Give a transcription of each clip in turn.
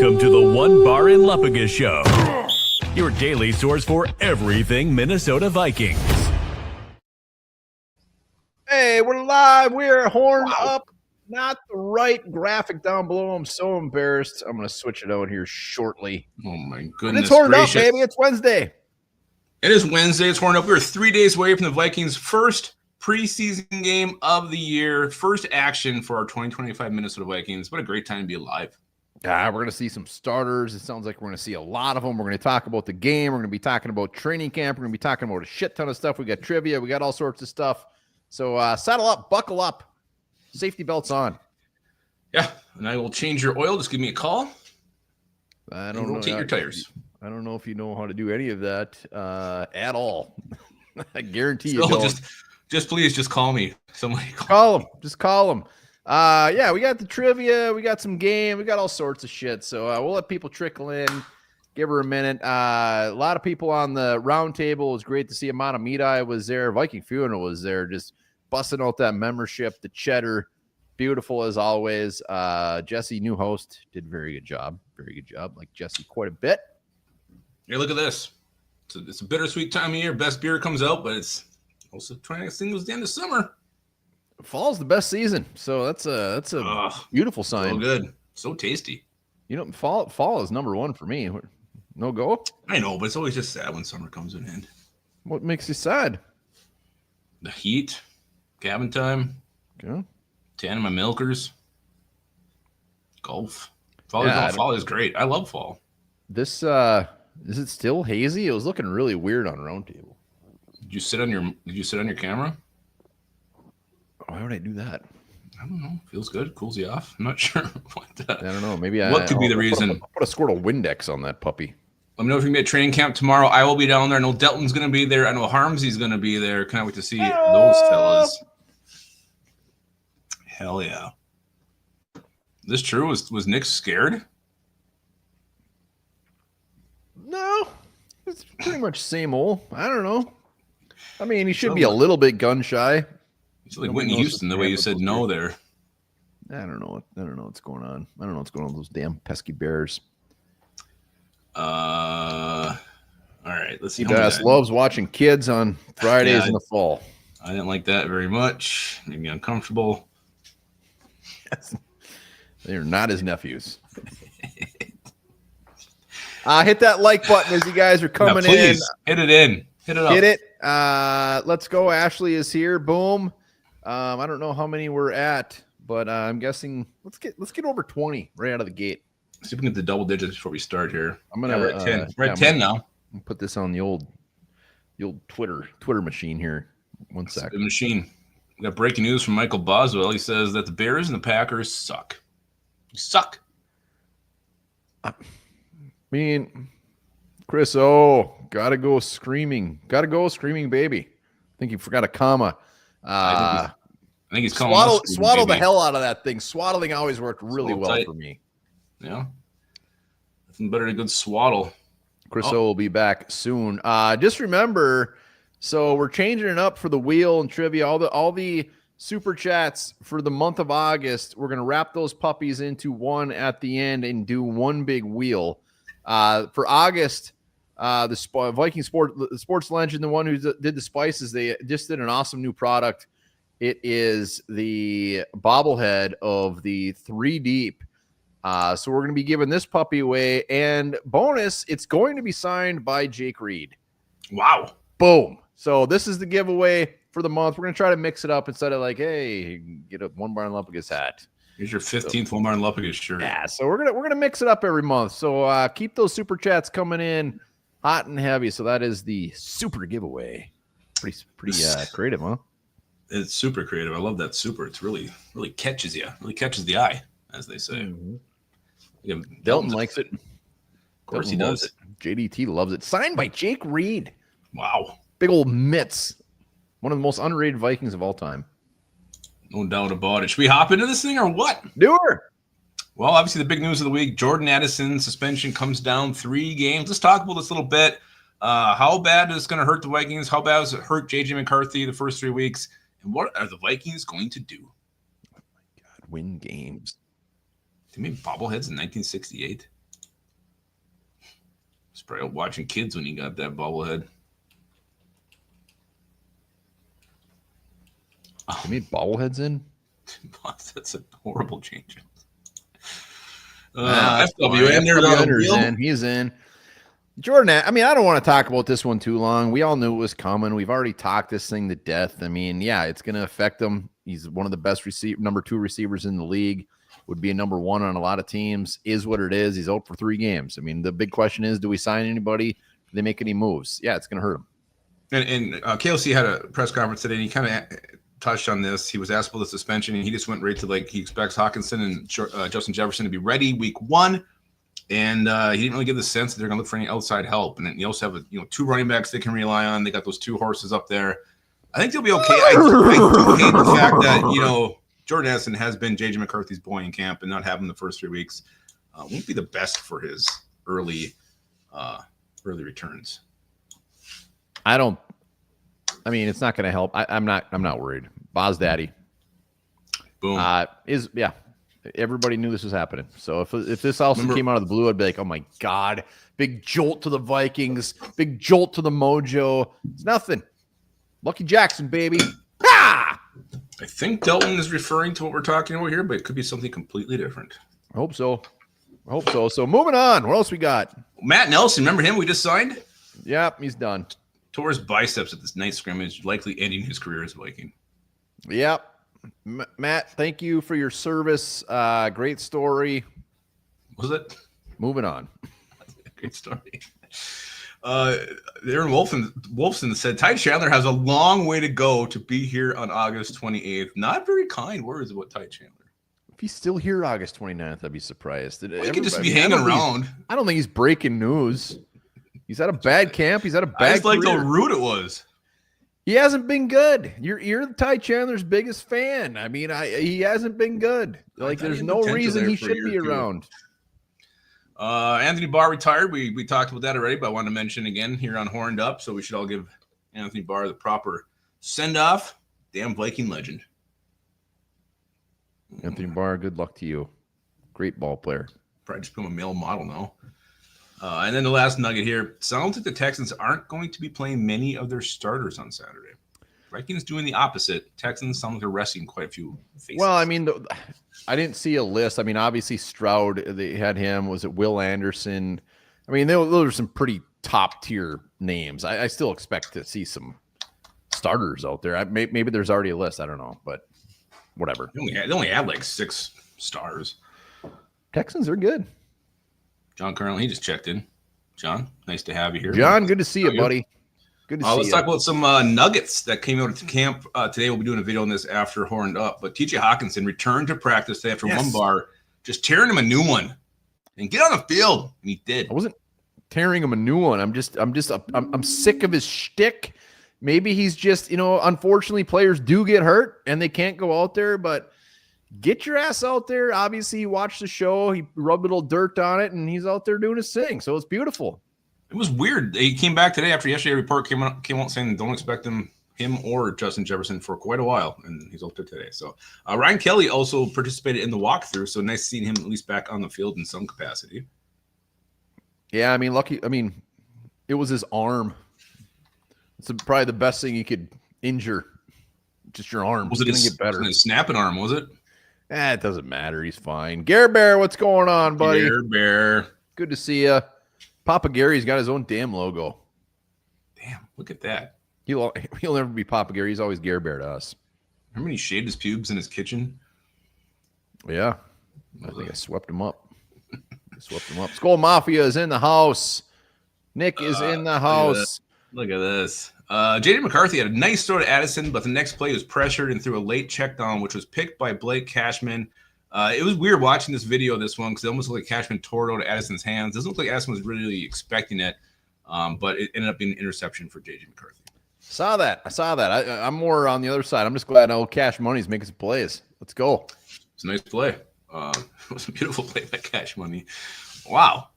Welcome to the One Bar in Luppagus Show, your daily source for everything Minnesota Vikings. Hey, we're live. We're horned up. Not the right graphic down below. I'm so embarrassed. I'm going to switch it out here shortly. Oh, my But goodness it's horned gracious. up, baby. It's Wednesday. It is Wednesday. It's horned up. We're 3 days away from the Vikings' first preseason game of the year. First action for our 2025 Minnesota Vikings. What a great time to be alive. We're going to see some starters. It sounds like we're going to see a lot of them. We're going to talk about the game. We're going to be talking about training camp. We're going to be talking about a shit ton of stuff. We got trivia. We got all sorts of stuff. So saddle up, buckle up, safety belts on. Yeah, and I will change your oil. Just give me a call. I don't know. Rotate your tires. I don't know if you know how to do any of that at all. I guarantee Still, you don't. Just please, just call me. Somebody Call them. Just call them. Yeah, we got the trivia. We got some game. We got all sorts of shit. So we'll let people trickle in. Give her a minute. A lot of people on the round table. It was great to see Amana Midai was there. Viking Funeral was there, just busting out that membership. The cheddar, beautiful as always. Jesse, new host, did a very good job. Very good job. Like Jesse quite a bit. Hey, look at this. It's a bittersweet time of year. Best beer comes out, but it's also trying to sing was the end of summer. Fall's the best season, so that's a beautiful sign. So good, so tasty. You know, fall is number one for me. No go. I know, but it's always just sad when summer comes to an end. What makes you sad? The heat, cabin time, tanning my milkers, golf. Fall is great. I love fall. This is it still hazy? It was looking really weird on Roundtable. Did you sit on your camera? Why would I do that? I don't know. Feels good. Cools you off. I'm not sure. I don't know. Maybe what could be the reason? Put a squirt of Windex on that puppy. Let me know if you can be at training camp tomorrow. I will be down there. I know Delton's going to be there. I know Harmsy's going to be there. Can't wait to see those fellas. Hell yeah. This true? Was Nick scared? No. It's pretty much same old. I don't know. I mean, he should be a little bit gun shy. It's like Whitney Houston, the way you said no there. I don't know what's going on. I don't know what's going on with those damn pesky Bears. All right, let's see. He loves watching kids on Fridays in the fall. I didn't like that very much. Made me uncomfortable. They're not his nephews. Hit that like button as you guys are coming in. Hit it in. Hit it up. Hit it. Let's go. Ashley is here. Boom. I don't know how many we're at, but I'm guessing let's get over 20 right out of the gate. See if we can get the double digits before we start here. We're at 10. We're at 10 now. I'll put this on the old Twitter machine here. One sec. The machine. We got breaking news from Michael Boswell. He says that the Bears and the Packers suck. You suck. I mean, Chris, gotta go screaming. Gotta go screaming, baby. I think you forgot a comma. I think he's calling swaddle the hell out of that thing. Swaddling always worked really well for me. Yeah. Nothing better than a good swaddle. Chris will be back soon. Just remember, so we're changing it up for the wheel and trivia. All the super chats for the month of August. We're gonna wrap those puppies into one at the end and do one big wheel. For August, the Viking Sports Legend, the one who did the spices, they just did an awesome new product. It is the bobblehead of the 3 Deep. So we're going to be giving this puppy away, and bonus, it's going to be signed by Jake Reed. Wow. Boom. So this is the giveaway for the month. We're going to try to mix it up instead of like, hey, get a One Bar in Luppagus hat. Here's your 15th One Bar in Luppagus shirt. Yeah, so we're gonna mix it up every month. So keep those super chats coming in hot and heavy. So that is the super giveaway. Pretty creative, huh? It's super creative. I love that super. It's really catches you. Really catches the eye, as they say. Mm-hmm. Yeah, Delton likes it. Of course he does. JDT loves it. Signed by Jake Reed. Wow. Big old mitts. One of the most underrated Vikings of all time. No doubt about it. Should we hop into this thing or what? Do her. Well, obviously the big news of the week, Jordan Addison's suspension comes down 3 games. Let's talk about this a little bit. How bad is it going to hurt the Vikings? How bad does it hurt J.J. McCarthy the first 3 weeks? And what are the Vikings going to do? Oh, my God. Win games. They made bobbleheads in 1968. He's probably watching kids when he got that bobblehead. They made bobbleheads in? That's a horrible change. FWNder's in. He's in. Jordan, I mean, I don't want to talk about this one too long. We all knew it was coming. We've already talked this thing to death. I mean, yeah, it's going to affect him. He's one of the best number 2 receivers in the league. Would be a number 1 on a lot of teams. Is what it is. He's out for 3 games. I mean, the big question is, do we sign anybody? Do they make any moves? Yeah, it's going to hurt him. And KLC had a press conference today, and he kind of touched on this. He was asked about the suspension, and he just went right to, like, he expects Hawkinson and Justin Jefferson to be ready week 1. And he didn't really give the sense that they're going to look for any outside help. And then you also have 2 running backs they can rely on. They got those 2 horses up there. I think they'll be okay. I do hate the fact that, Jordan Addison has been J.J. McCarthy's boy in camp, and not having the first 3 weeks won't be the best for his early returns. It's not going to help. I'm not worried. Boz Daddy. Boom. Everybody knew this was happening. So if this also came out of the blue, I'd be like, oh my God, big jolt to the Vikings, big jolt to the mojo. It's nothing. Lucky Jackson, baby. Ah! I think Delton is referring to what we're talking about here, but it could be something completely different. I hope so. So moving on. What else we got? Matt Nelson, remember him we just signed? Yep, he's done. Tore his biceps at this night scrimmage, likely ending his career as a Viking. Yep. Matt, thank you for your service. Great story. Was it? Moving on. Great story. Aaron Wolfson said, Ty Chandler has a long way to go to be here on August 28th. Not very kind words about Ty Chandler. If he's still here August 29th, I'd be surprised. He could just be hanging around. I don't think he's breaking news. He's had a bad camp. He's had a bad I just like career. how rude it was. He hasn't been good. You're Ty Chandler's biggest fan. I mean, he hasn't been good. Like, there's no reason he should be around. Anthony Barr retired. We talked about that already, but I want to mention again here on Horned Up, so we should all give Anthony Barr the proper send-off. Damn Viking legend. Anthony Barr, good luck to you. Great ball player. Probably just become a male model now. And then the last nugget here. Sounds like the Texans aren't going to be playing many of their starters on Saturday. Vikings doing the opposite. Texans sound like they're resting quite a few faces. Well, I mean, I didn't see a list. I mean, obviously Stroud, they had him. Was it Will Anderson? I mean, those are some pretty top-tier names. I still expect to see some starters out there. Maybe there's already a list. I don't know, but whatever. They only had like 6 stars. Texans are good. John Carlin, he just checked in. John, nice to have you here. John, good to see you, buddy. Good to see you. Let's talk about some nuggets that came out to camp today. We'll be doing a video on this after Horned Up. But TJ Hawkinson returned to practice today after one bar, just tearing him a new one. And get on the field. And he did. I wasn't tearing him a new one. I'm sick of his shtick. Maybe he's just, unfortunately players do get hurt and they can't go out there, but get your ass out there. Obviously, he watched the show. He rubbed a little dirt on it, and he's out there doing his thing. So it's beautiful. It was weird. He came back today after yesterday's report came out saying don't expect him or Justin Jefferson for quite a while, and he's out there today. So Ryan Kelly also participated in the walkthrough, so nice seeing him at least back on the field in some capacity. Yeah, I mean, it was his arm. It's probably the best thing you could injure. Just your arm. Was it going to get better? His snapping arm, was it? It doesn't matter. He's fine. Gare Bear, what's going on, buddy? Gare Bear. Good to see you. Papa Gary's got his own damn logo. Damn, look at that. He'll never be Papa Gary. He's always Gare Bear to us. Remember when he shaved his pubes in his kitchen? Yeah. I think I swept him up. Skull Mafia is in the house. Nick is in the house. Look at this. J.D. McCarthy had a nice throw to Addison, but the next play was pressured and threw a late check down, which was picked by Blake Cashman. It was weird watching this video, this one, because it almost looked like Cashman tore it out of Addison's hands. It doesn't look like Addison was really expecting it, but it ended up being an interception for J.J. McCarthy. I saw that. I'm more on the other side. I'm just glad Cash Money's making some plays. Let's go. It's a nice play. It was a beautiful play by Cash Money. Wow.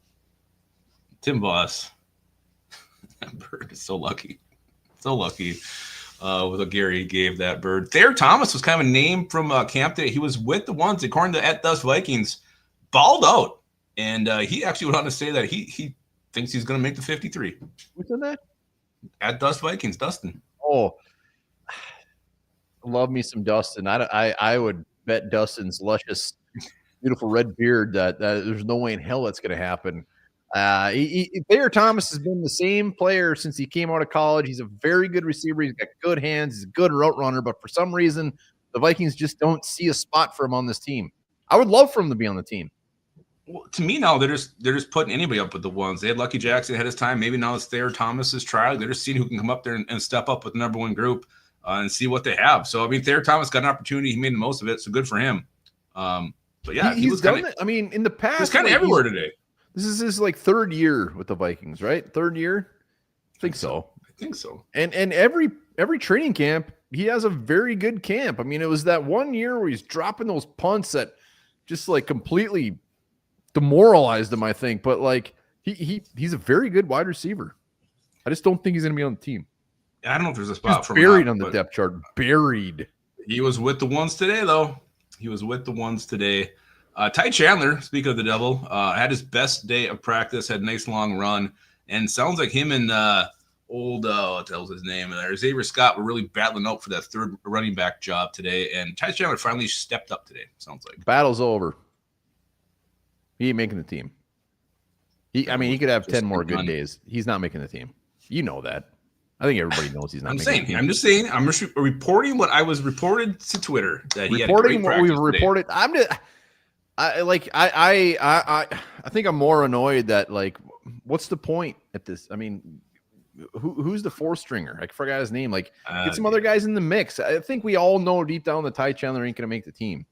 Tim Boss. That bird is so lucky. So lucky with what Gary gave that bird. Thayer Thomas was kind of a name from camp day. He was with the ones, according to @thus Vikings, balled out. And he actually went on to say that he thinks he's going to make the 53. Who's in that? At Dust Vikings, Dustin. Oh, love me some Dustin. I would bet Dustin's luscious, beautiful red beard that there's no way in hell that's going to happen. Thayer Thomas has been the same player since he came out of college. He's a very good receiver. He's got good hands. He's a good route runner. But for some reason, the Vikings just don't see a spot for him on this team. I would love for him to be on the team. Well, to me now, they're just putting anybody up with the ones. They had Lucky Jackson ahead of his time. Maybe now it's Thayer Thomas's trial. They're just seeing who can come up there and step up with the number one group and see what they have. So, I mean, Thayer Thomas got an opportunity. He made the most of it. So good for him. But yeah, he was done. I mean, in the past, he's kind of everywhere today. This is his third year with the Vikings, right? Third year? I think so. And every training camp, he has a very good camp. I mean, it was that one year where he's dropping those punts that just completely demoralized him, I think. But he's a very good wide receiver. I just don't think he's going to be on the team. I don't know if there's a spot for him. Buried on the depth chart. Buried. He was with the ones today, though. Ty Chandler, speaking of the devil, had his best day of practice, had a nice long run, and sounds like him and what the hell's his name there? Xavier Scott were really battling out for that third running back job today, and Ty Chandler finally stepped up today, sounds like. Battle's over. He ain't making the team. He could have 10 more good days. He's not making the team. You know that. I think everybody knows he's not making the team. I'm just saying. I'm just reporting what I was reported to Twitter. That he reporting had a great what we've today. reported. I think I'm more annoyed that what's the point at this? I mean, who's the fourth stringer? I forgot his name. Get some other guys in the mix. I think we all know deep down that Ty Chandler ain't gonna make the team.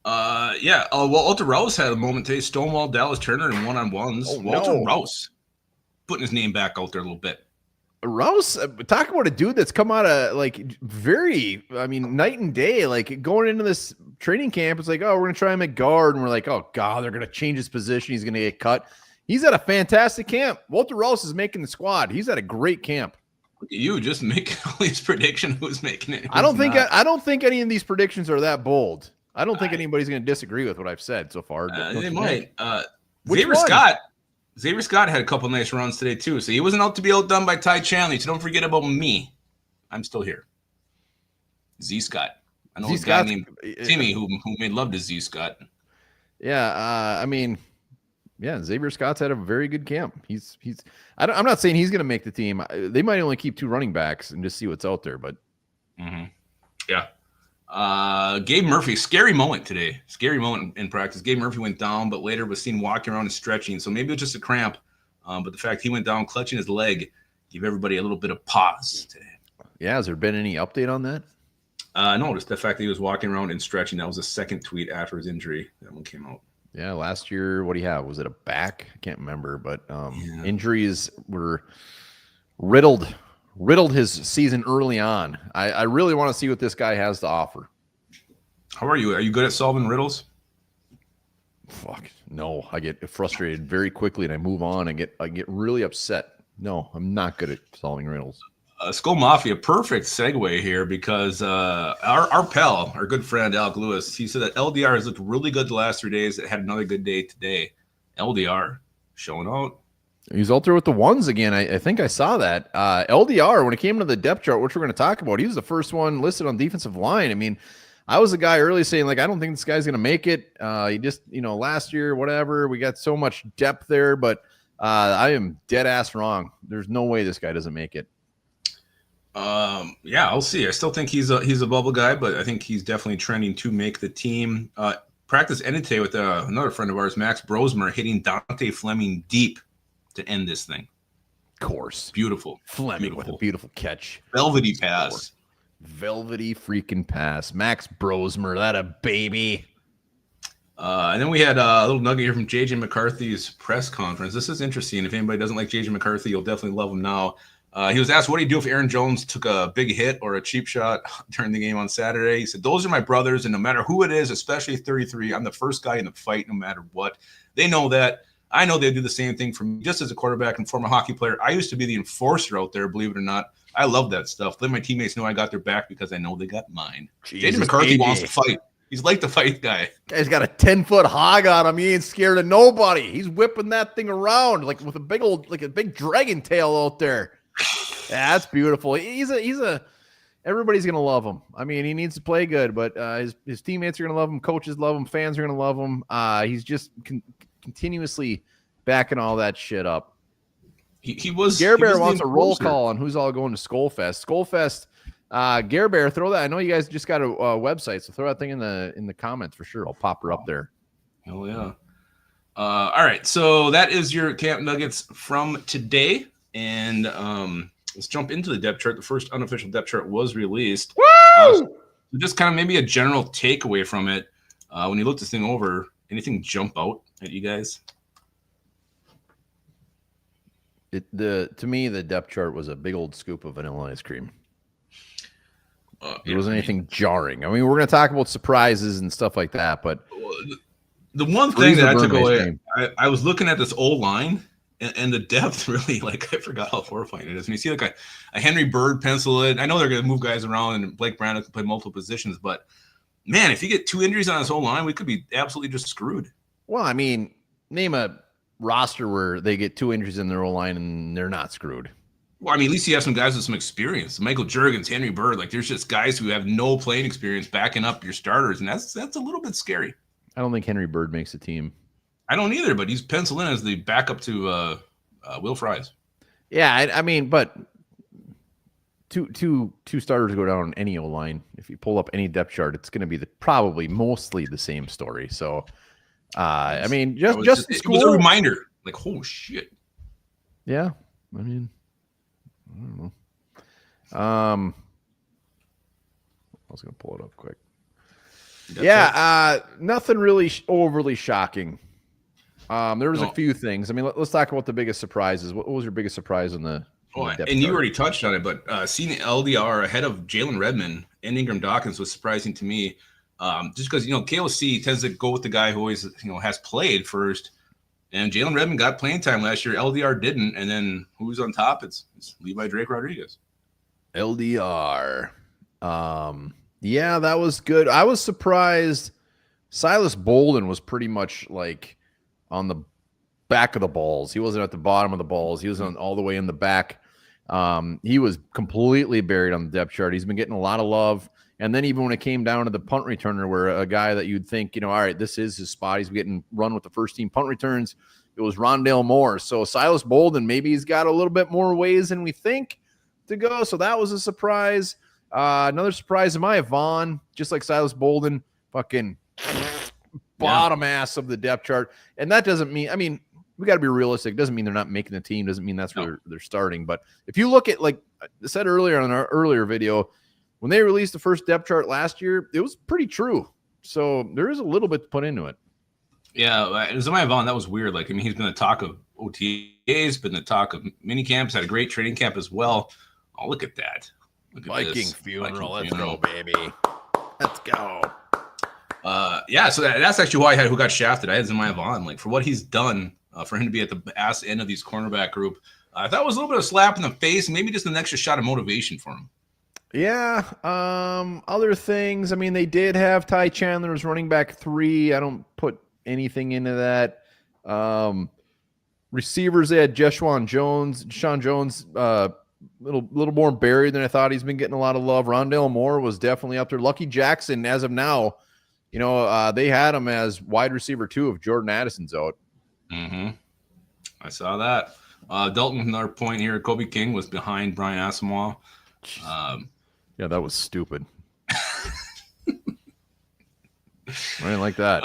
Yeah. Well, Walter Rouse had a moment today. Stonewall Dallas Turner in one-on-ones. Walter Rouse putting his name back out there a little bit. Rouse, talk about a dude that's come out of night and day. Going into this training camp, it's we're gonna try him at guard, and we're oh god, they're gonna change his position. He's gonna get cut. He's at a fantastic camp. Walter Rouse is making the squad. He's at a great camp. Look at you just making all these predictions. Who's making it? I don't think any of these predictions are that bold. I don't think anybody's gonna disagree with what I've said so far. They might. Xavier Scott had a couple nice runs today, too. So he wasn't out to be outdone by Ty Chandler. So don't forget about me. I'm still here. Z Scott. I know a guy named Timmy who made love to Z Scott. Yeah, Xavier Scott's had a very good camp. I'm not saying he's going to make the team. They might only keep 2 running backs and just see what's out there. But yeah. Gabe Murphy, scary moment today. Scary moment in practice. Gabe Murphy went down, but later was seen walking around and stretching. So maybe it was just a cramp. But the fact he went down clutching his leg gave everybody a little bit of pause today. Yeah, has there been any update on that? No, just the fact that he was walking around and stretching. That was the second tweet after his injury. That one came out. Yeah, last year, what do you have? Was it a back? I can't remember. But injuries were riddled his season early on. I really want to see what this guy has to offer. How are you? Are you good at solving riddles? Fuck no. I get frustrated very quickly and I move on. I get really upset. No, I'm not good at solving riddles. Skull Mafia, perfect segue here because our pal, our good friend Alec Lewis, he said that LDR has looked really good the last 3 days. It had another good day today. LDR showing out. He's out there with the ones again. I think I saw that. LDR, when it came to the depth chart, which we're going to talk about, he was the first one listed on defensive line. I mean, I was the guy early saying, I don't think this guy's going to make it. He just, last year, whatever, we got so much depth there, but I am dead ass wrong. There's no way this guy doesn't make it. Yeah, I'll see. I still think he's a bubble guy, but I think he's definitely trending to make the team. Practice ended today with another friend of ours, Max Brosmer, hitting Dante Fleming deep to end this thing. Of course. Beautiful. Fleming with a beautiful catch. Velvety pass. Velvety freaking pass. Max Brosmer, that a baby. And then we had a little nugget here from J.J. McCarthy's press conference. This is interesting. If anybody doesn't like J.J. McCarthy, you'll definitely love him now. He was asked, what do you do if Aaron Jones took a big hit or a cheap shot during the game on Saturday? He said, those are my brothers, and no matter who it is, especially 33, I'm the first guy in the fight no matter what. They know that. I know they do the same thing for me. Just as a quarterback and former hockey player, I used to be the enforcer out there, believe it or not. I love that stuff. Let my teammates know I got their back because I know they got mine. J.J. McCarthy wants to fight. He's like the fight guy. Guy's got a 10-foot hog on him. He ain't scared of nobody. He's whipping that thing around like with a big dragon tail out there. Yeah, that's beautiful. Everybody's gonna love him. I mean, he needs to play good, but his teammates are gonna love him. Coaches love him. Fans are gonna love him. He's just continuously backing all that shit up. Gare Bear wants a roll call on who's all going to Skullfest. Skullfest. Gare Bear, throw that. I know you guys just got a website, so throw that thing in the comments for sure. I'll pop her up there. Hell yeah. All right, so that is your Camp Nuggets from today, and let's jump into the depth chart. The first unofficial depth chart was released. Woo! So just kind of maybe a general takeaway from it. When you look this thing over, anything jump out at you guys? To me, the depth chart was a big old scoop of vanilla ice cream. It wasn't anything jarring. I mean, we're going to talk about surprises and stuff like that, but the one thing that I took away, I was looking at this old line, and the depth really, like, I forgot how horrifying it is. When you see like a Henry Bird pencil in, I know they're going to move guys around, and Blake Brandon can play multiple positions, but man, if you get 2 injuries on this whole line, we could be absolutely just screwed. Well, I mean, name a roster where they get 2 injuries in their O-line and they're not screwed. Well, I mean, at least you have some guys with some experience. Michael Juergens, Henry Bird, like there's just guys who have no playing experience backing up your starters, and that's a little bit scary. I don't think Henry Bird makes the team. I don't either, but he's penciled in as the backup to Will Fries. Yeah, I mean, but two starters go down on any O-line. If you pull up any depth chart, it's going to be probably mostly the same story. So, I mean, it was a reminder. Like, oh shit. Yeah, I mean, I don't know. I was going to pull it up quick. Nothing really overly shocking. There was a few things. I mean, let's talk about the biggest surprises. What was your biggest surprise in the? You already touched on it, but seeing LDR ahead of Jalen Redmond and Ingram Dawkins was surprising to me. Just because KOC tends to go with the guy who always has played first, and Jalen Redmond got playing time last year. LDR didn't, and then who's on top? It's Levi Drake Rodriguez. LDR. Yeah, that was good. I was surprised. Silas Bolden was pretty much like on the back of the balls. He wasn't at the bottom of the balls. He was on all the way in the back. He was completely buried on the depth chart. He's been getting a lot of love. And then even when it came down to the punt returner, where a guy that you'd think, all right, this is his spot. He's getting run with the first team punt returns. It was Rondale Moore. So Silas Bolden, maybe he's got a little bit more ways than we think to go. So that was a surprise. Another surprise of mine, Vaughn, just like Silas Bolden, fucking bottom ass of the depth chart. And that doesn't mean, we got to be realistic. It doesn't mean they're not making the team. Doesn't mean that's where they're starting. But if you look at, like I said earlier in our earlier video, when they released the first depth chart last year, it was pretty true. So there is a little bit to put into it. Yeah, Zemiah Vaughn, that was weird. Like, he's been the talk of OTAs, been the talk of mini camps, had a great training camp as well. Oh, look at that. Look at Viking this. funeral. Let's go, baby. Let's go. So that's actually why who got shafted. I had Zemiah Vaughn. Like, for what he's done, for him to be at the ass end of these cornerback group, I thought it was a little bit of a slap in the face, and maybe just an extra shot of motivation for him. Yeah. Other things. They did have Ty Chandler as running back 3. I don't put anything into that. Receivers, they had Deshaun Jones, little more buried than I thought. He's been getting a lot of love. Rondale Moore was definitely up there. Lucky Jackson, as of now, they had him as wide receiver 2 if Jordan Addison's out. Mm-hmm. I saw that. Dalton, another point here. Kobe King was behind Brian Asamoah. Yeah, that was stupid. I didn't like that.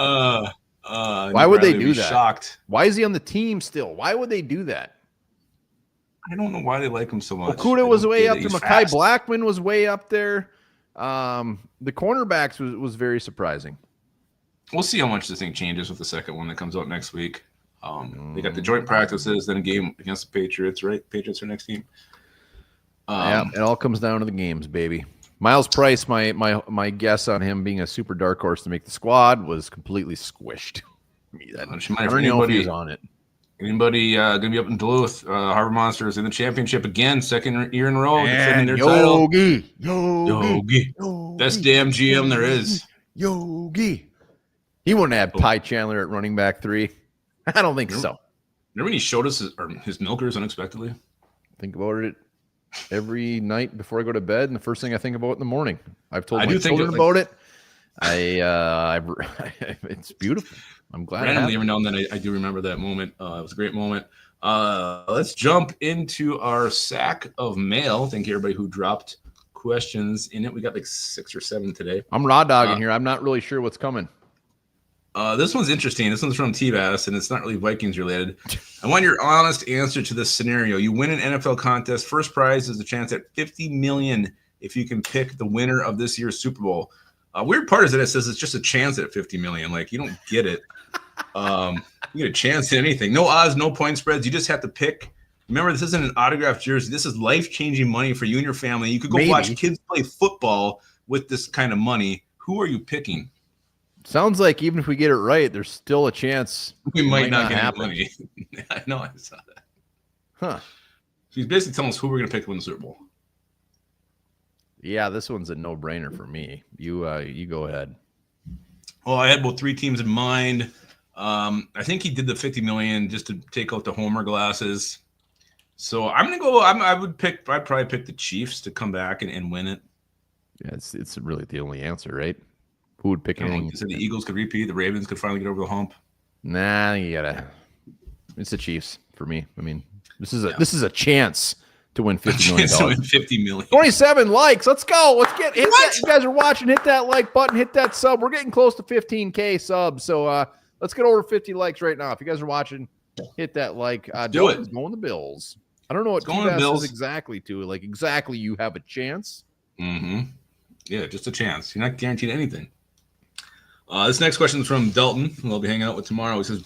Why would they do that? Shocked. Why is he on the team still? Why would they do that? I don't know why they like him so much. Okudah was way up there. Mekhi Blackman was way up there. The cornerbacks was very surprising. We'll see how much this thing changes with the second one that comes out next week. They got the joint practices, then a game against the Patriots, right? Patriots are next team. It all comes down to the games, baby. Miles Price, my guess on him being a super dark horse to make the squad was completely squished. I don't know if he was on it. Anybody going to be up in Duluth? Harbor Monsters in the championship again, second year in a row, defending their Yogi. title. Yogi. Best damn GM there is. Yogi. He wouldn't have Ty Chandler at running back 3. I don't think so. Remember when he showed us his milkers unexpectedly? Think about it every night before I go to bed, and the first thing I think about in the morning. I've told my children about it. It's beautiful. I'm glad. Randomly, every now and then, I do remember that moment. It was a great moment. Let's jump into our sack of mail. Thank you, everybody who dropped questions in it. We got like 6 or 7 today. I'm raw dogging here. I'm not really sure what's coming. This one's interesting. This one's from T-Bass, and it's not really Vikings related. I want your honest answer to this scenario. You win an NFL contest. First prize is a chance at $50 million if you can pick the winner of this year's Super Bowl. Weird part is that it says it's just a chance at $50 million. Like, you don't get it. You get a chance at anything. No odds, no point spreads. You just have to pick. Remember, this isn't an autographed jersey. This is life-changing money for you and your family. You could go watch kids play football with this kind of money. Who are you picking? Sounds like even if we get it right, there's still a chance we might not get any money. I know, I saw that. Huh. So he's basically telling us who we're going to pick to win the Super Bowl. Yeah, this one's a no-brainer for me. You go ahead. Well, I had about 3 teams in mind. I think he did the $50 million just to take out the Homer glasses. So I'm going to go. I'd probably pick the Chiefs to come back and win it. Yeah, it's really the only answer, right? Who would pick anything? So the Eagles could repeat. The Ravens could finally get over the hump. Nah, it's the Chiefs for me. I mean, this is a chance to win $50 million. To win $50 million. 27 likes. Let's go. Let's hit that. You guys are watching. Hit that like button. Hit that sub. We're getting close to 15K subs. So let's get over 50 likes right now. If you guys are watching, hit that like. Do it. Going the Bills. I don't know what T-Bass says exactly to it. Like exactly, you have a chance. Mm-hmm. Yeah, just a chance. You're not guaranteed anything. This next question is from Dalton, who I'll be hanging out with tomorrow. He says,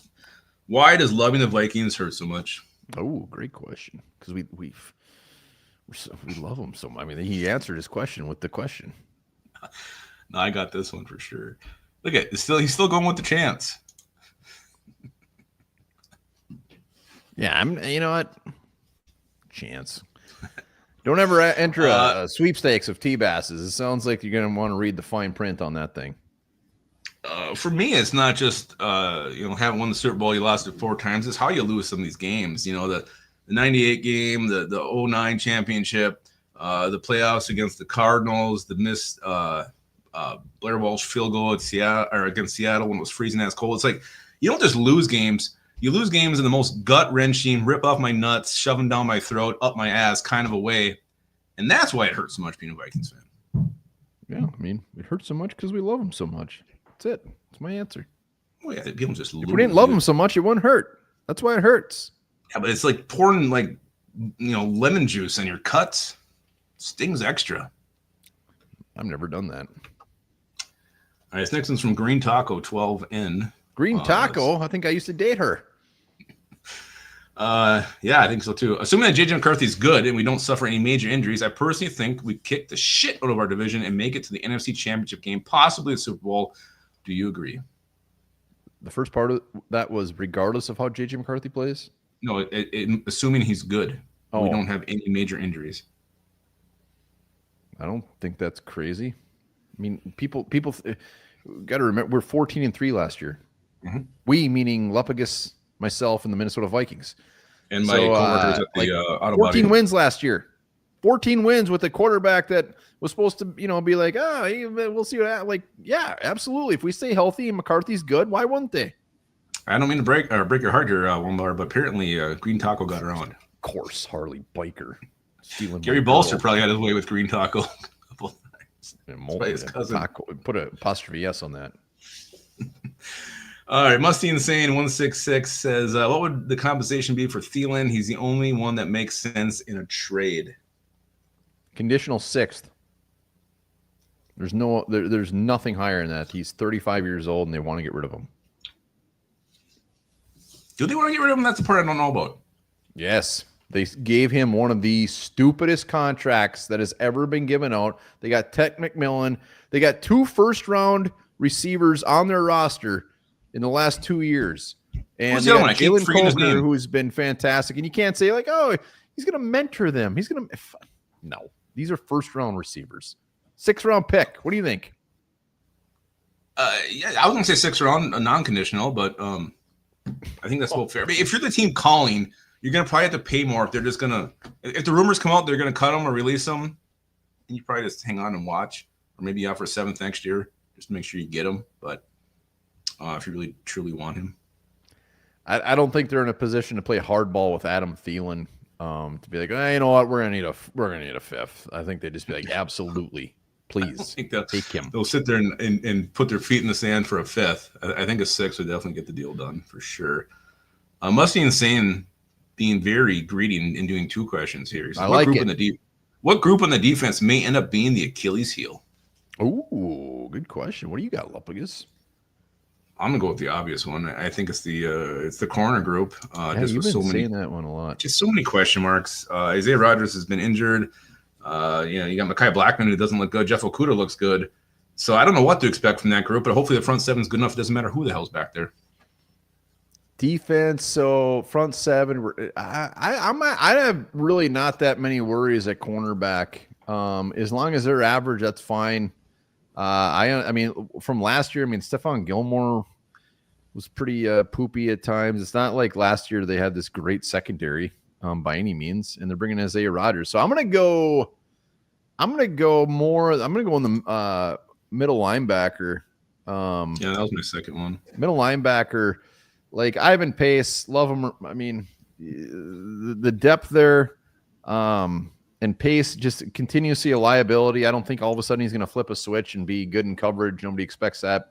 "Why does loving the Vikings hurt so much?" Oh, great question. Because we love him so much. I mean, he answered his question with the question. No, I got this one for sure. Look at he's still going with the chance. Yeah, you know what? Chance. Don't ever enter a sweepstakes of T-Basses. It sounds like you're going to want to read the fine print on that thing. For me, it's not just haven't won the Super Bowl. You lost it 4 times. It's how you lose some of these games. You know, the 98 game, the 09 championship, the playoffs against the Cardinals, the missed Blair Walsh field goal at Seattle or against Seattle when it was freezing ass cold. It's like you don't just lose games. You lose games in the most gut-wrenching, rip off my nuts, shove them down my throat, up my ass kind of a way. And that's why it hurts so much being a Vikings fan. Yeah, I mean, it hurts so much because we love them so much. That's it. That's my answer. Well, yeah, people just lose. If we didn't love them so much, it wouldn't hurt. That's why it hurts. Yeah, but it's like pouring lemon juice on your cuts. Stings extra. I've never done that. All right, this next one's from Green Taco 12N. Green Taco? I think I used to date her. Yeah, I think so too. Assuming that JJ McCarthy's good and we don't suffer any major injuries, I personally think we kick the shit out of our division and make it to the NFC Championship game, possibly the Super Bowl. Do you agree? The first part of that was regardless of how JJ McCarthy plays? No, assuming he's good. Oh. We don't have any major injuries. I don't think that's crazy. I mean, people got to remember we're 14-3 last year. Mm-hmm. We, meaning Lupagus, myself, and the Minnesota Vikings. And my coworkers at the auto 14 body. wins last year. 14 wins with a quarterback that was supposed to, be like, we'll see what happens. Like, yeah, absolutely. If we stay healthy and McCarthy's good, why wouldn't they? I don't mean to break your heart here, Wombar, but apparently Green Taco got around. Of course, Harley Biker. Gary Bolster probably had his way with Green Taco a couple of times. His cousin. Taco, put an apostrophe S on that. All right, Musty Insane 166 says, what would the compensation be for Thielen? He's the only one that makes sense in a trade. Conditional 6th. There's nothing higher than that. He's 35 years old and they want to get rid of him. Do they want to get rid of him? That's the part I don't know about. Yes. They gave him one of the stupidest contracts that has ever been given out. They got Tech McMillan. They got 2 first-round receivers on their roster in the last 2 years. And who's the other one? Jalen Coker, who's been fantastic. And you can't say, like, oh, he's going to mentor them. He's going to – no. These are first-round receivers. 6th-round pick. What do you think? Yeah, I was gonna say 6th round, a non-conditional, but I think that's about fair. But if you're the team calling, you're gonna probably have to pay more if they're just gonna. If the rumors come out, they're gonna cut them or release them, and you probably just hang on and watch, or maybe offer 7th next year just to make sure you get him. But if you really truly want him, I don't think they're in a position to play hardball with Adam Thielen. To be like, hey, you know what, we're gonna need a 5th. I think they'd just be like, absolutely, please take him. They'll sit there and put their feet in the sand for a 5th. I think a 6th would definitely get the deal done for sure. Must be insane being very greedy and doing 2 questions here. So what group on the defense may end up being the Achilles heel? Ooh, good question. What do you got, Lupagus? I'm gonna go with the obvious one. I think it's the corner group. You've been saying that one a lot. Just so many question marks. Isaiah Rodgers has been injured. You got Mekhi Blackman who doesn't look good. Jeff Okudah looks good. So I don't know what to expect from that group, but hopefully the front 7's good enough. It doesn't matter who the hell's back there. Defense, so front 7. I have really not that many worries at cornerback. As long as they're average, that's fine. I mean, from last year, Stephon Gilmore was pretty poopy at times. It's not like last year they had this great secondary by any means, and they're bringing Isaiah Rodgers. So I'm gonna go in the middle linebacker. Yeah, that was my second one. Middle linebacker, like Ivan Pace, love him. I mean, the depth there. And Pace just continues to see a liability. I don't think all of a sudden he's going to flip a switch and be good in coverage. Nobody expects that.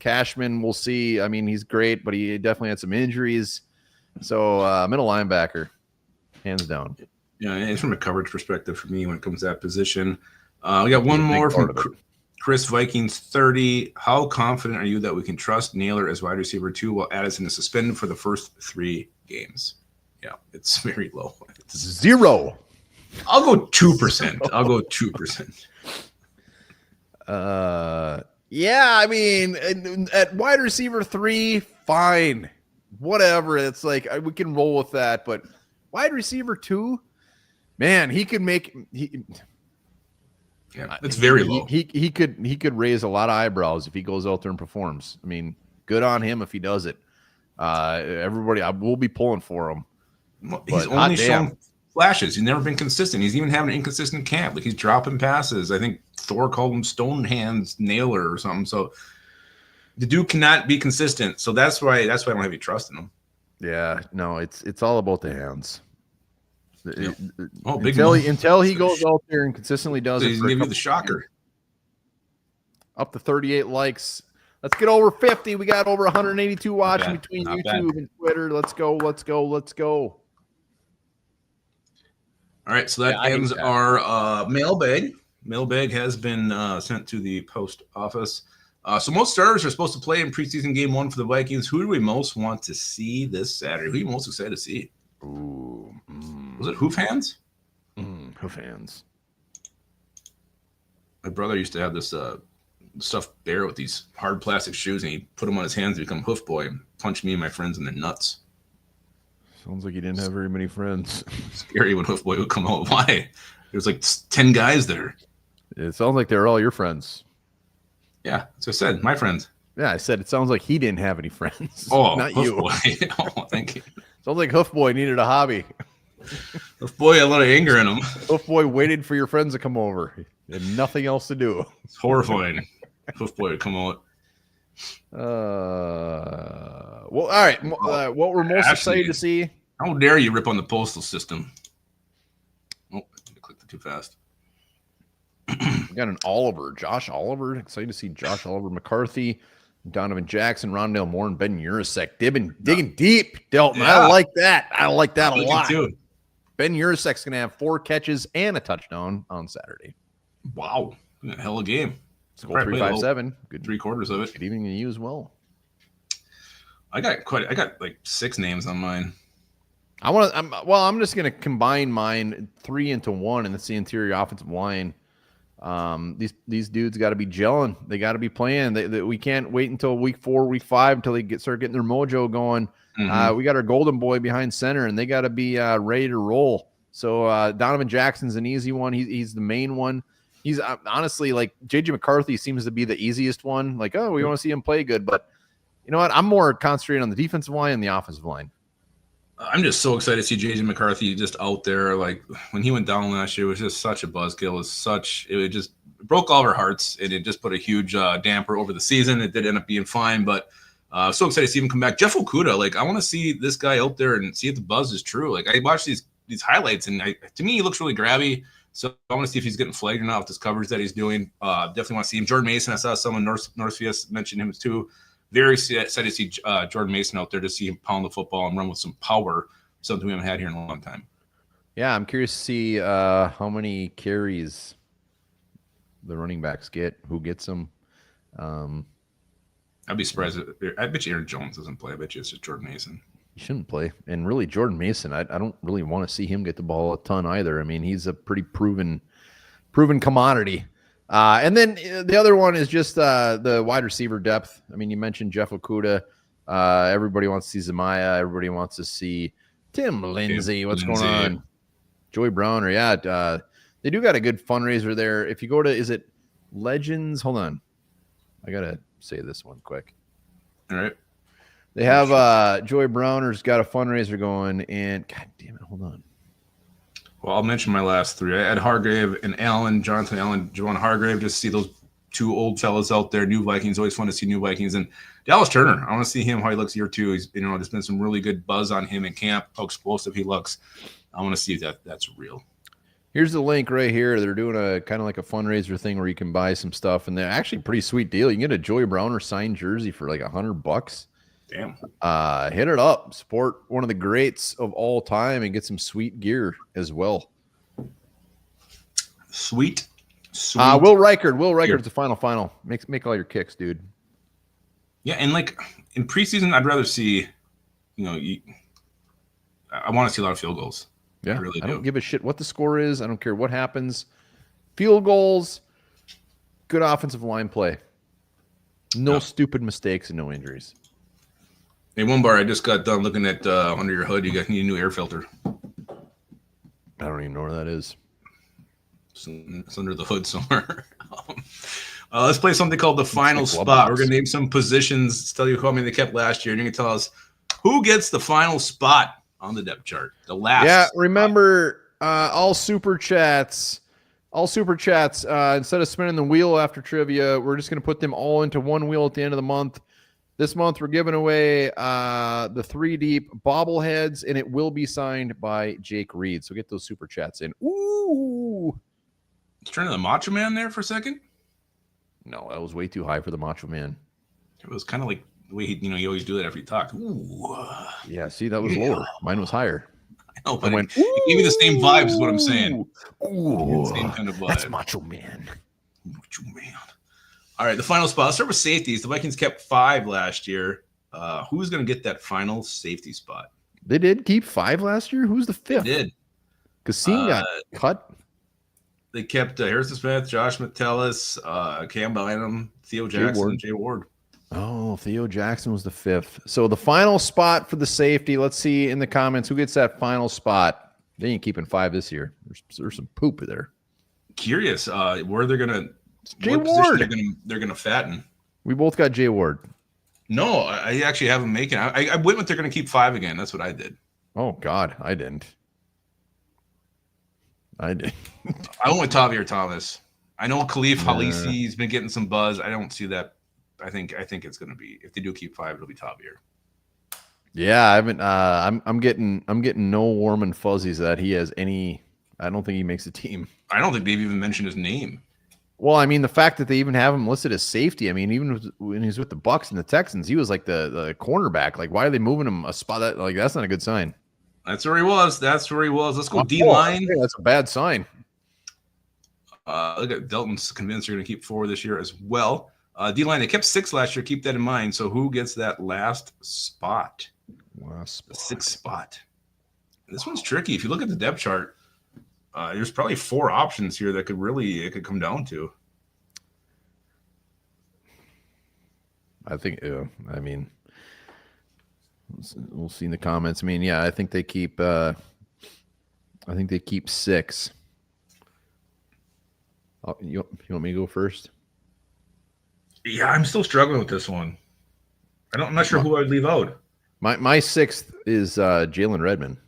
Cashman, we'll see. I mean, he's great, but he definitely had some injuries. So middle linebacker, hands down. Yeah, it's from a coverage perspective for me when it comes to that position. We got one more from Chris Vikings 30. How confident are you that we can trust Naylor as wide receiver 2 while Addison is suspended for the first 3 games? Yeah, it's very low. It's 0. I'll go 2%. I'll go 2%. Yeah, I mean, at wide receiver 3, fine. Whatever. It's like we can roll with that. But wide receiver 2, man, he could make it's very low. He could raise a lot of eyebrows if he goes out there and performs. I mean, good on him if he does it. Everybody, I will be pulling for him. He's only shown flashes. He's never been consistent. He's even having an inconsistent camp. Like he's dropping passes. I think Thor called him Stone Hands Nailer or something. So the dude cannot be consistent. So that's why I don't have any trust in him. Yeah, no, it's all about the hands. Yep. Until he goes out there and consistently does it. He's gonna give you the shocker. Up to 38 likes. Let's get over 50. We got over 182 watching between YouTube and Twitter. Let's go. All right, so that ends our mailbag. Mailbag has been sent to the post office. So most starters are supposed to play in preseason game 1 for the Vikings. Who do we most want to see this Saturday? Who are you most excited to see? Ooh, was it Hoof Hands? Hoof Hands. My brother used to have this stuffed bear with these hard plastic shoes, and he'd put them on his hands and become Hoof Boy and punch me and my friends in the nuts. Sounds like you didn't have very many friends. Scary when Hoof Boy would come out. Why? There's like 10 guys there. It sounds like they're all your friends. Yeah, that's what I said. My friends. Yeah, I said it sounds like he didn't have any friends. Oh, not Hoof you. Boy. Oh, thank you. Sounds like Hoof Boy needed a hobby. Hoof Boy had a lot of anger in him. Hoof Boy waited for your friends to come over. He had nothing else to do. It's horrifying. Hoof Boy would come out. Well, all right. What we're most excited to see. How dare you rip on the postal system? Oh, I clicked it too fast. We got an Oliver, Josh Oliver. Excited to see Josh Oliver, McCarthy, Donovan Jackson, Rondale Moore, and Ben Urasek digging deep. Delton, yeah. I like that. I like that a lot. Too. Ben Urasek's gonna have 4 catches and a touchdown on Saturday. Wow, hell of a game. It's goal 357. Good 3/4 of it. Good evening to you as well. I got like 6 names on mine. I'm just gonna combine mine 3 into 1, and that's the interior offensive line. These dudes got to be gelling. They got to be playing. We can't wait until week 4, week 5 until they start getting their mojo going. Mm-hmm. We got our golden boy behind center, and they got to be ready to roll. So Donovan Jackson's an easy one. He's the main one. He's honestly like JJ McCarthy seems to be the easiest one. Like, oh, we want to see him play good, but you know what? I'm more concentrated on the defensive line and the offensive line. I'm just so excited to see JJ McCarthy just out there. Like when he went down last year, it was just such a buzzkill. It just broke all of our hearts, and it just put a huge damper over the season. It did end up being fine, but so excited to see him come back. Jeff Okudah, like I want to see this guy out there and see if the buzz is true. Like I watched these highlights, and to me, he looks really grabby. So I want to see if he's getting flagged or not with this coverage that he's doing. Definitely want to see him. Jordan Mason, I saw someone Northfield mentioned him too. Very excited to see Jordan Mason out there to see him pound the football and run with some power, something we haven't had here in a long time. Yeah, I'm curious to see how many carries the running backs get, who gets them. I'd be surprised. I bet you Aaron Jones doesn't play. I bet you it's just Jordan Mason. He shouldn't play. And really, Jordan Mason, I don't really want to see him get the ball a ton either. I mean, he's a pretty proven commodity. And then the other one is just the wide receiver depth. I mean, you mentioned Jeff Okudah. Everybody wants to see Zamaya. Everybody wants to see Tim Lindsay. What's going on? Joey Browner. Yeah. They do got a good fundraiser there. If you go to, is it Legends? Hold on. I got to say this one quick. All right. They have Joey Browner's got a fundraiser going, and God damn it, hold on. Well, I'll mention my last three. I had Hargrave and Allen, Jonathan Allen, Juwan Hargrave. Just see those two old fellas out there. New Vikings, always fun to see new Vikings. And Dallas Turner, I want to see him how he looks year two. He's there's been some really good buzz on him in camp. How explosive he looks. I want to see if that's real. Here's the link right here. They're doing a kind of like a fundraiser thing where you can buy some stuff, and they're actually a pretty sweet deal. You can get a Joey Browner signed jersey for like $100. Damn. Hit it up. Support one of the greats of all time and get some sweet gear as well. Sweet. Will Reichard's the final. Make all your kicks, dude. Yeah, and like in preseason, I'd rather see, I want to see a lot of field goals. Yeah, I don't give a shit what the score is. I don't care what happens. Field goals, good offensive line play. No stupid mistakes and no injuries. Hey, one bar, I just got done looking at under your hood. You need a new air filter. I don't even know where that is. It's under the hood somewhere. Let's play something called the final spot. We're going to name some positions, tell you how many they kept last year, and you're going to tell us who gets the final spot on the depth chart. The last. Yeah, remember all super chats. Instead of spinning the wheel after trivia, we're just going to put them all into one wheel at the end of the month. This month, we're giving away the 3-deep bobbleheads, and it will be signed by Jake Reed. So get those super chats in. Ooh. Let's turn to the Macho Man there for a second. No, that was way too high for the Macho Man. It was kind of like the way you always do that after you talk. Ooh. Yeah, see, that was lower. Mine was higher. I know, but it gave me the same vibes is what I'm saying. Ooh. Same kind of vibe. That's Macho Man. Macho Man. All right, the final spot. Let's start with safeties. The Vikings kept 5 last year. Who's going to get that final safety spot? They did keep 5 last year? Who's the 5th? They did. Cassine got cut. They kept Harrison Smith, Josh Metellus, Cam Bynum, Theo Jackson, and Jay Ward. Oh, Theo Jackson was the 5th. So the final spot for the safety, let's see in the comments who gets that final spot. They ain't keeping 5 this year. There's some poop there. Curious where they're going to – Jay Ward. They're gonna fatten. We both got Jay Ward. No, I actually have them making. I went with they're gonna keep 5 again. That's what I did. Oh God, I didn't. I went with Tavier Thomas. I know Khalif Halisi's been getting some buzz. I don't see that. I think it's gonna be, if they do keep 5, it'll be Tavier. Yeah, I haven't. I'm getting no warm and fuzzies that he has any. I don't think he makes the team. I don't think they've even mentioned his name. Well, I mean, the fact that they even have him listed as safety. I mean, even when he was with the Bucs and the Texans, he was like the cornerback. Like, why are they moving him a spot? That's not a good sign. That's where he was. Let's go D-line. Yeah, that's a bad sign. Look at Delton's convinced they're going to keep 4 this year as well. D-line, they kept 6 last year. Keep that in mind. So who gets that last spot? The 6th spot. This one's tricky. If you look at the depth chart, there's probably 4 options here that it could come down to. I think, I mean, we'll see in the comments. I mean, yeah, I think they keep 6. You want me to go first? Yeah, I'm still struggling with this one. I'm not sure who I'd leave out. My sixth is Jalen Redmond.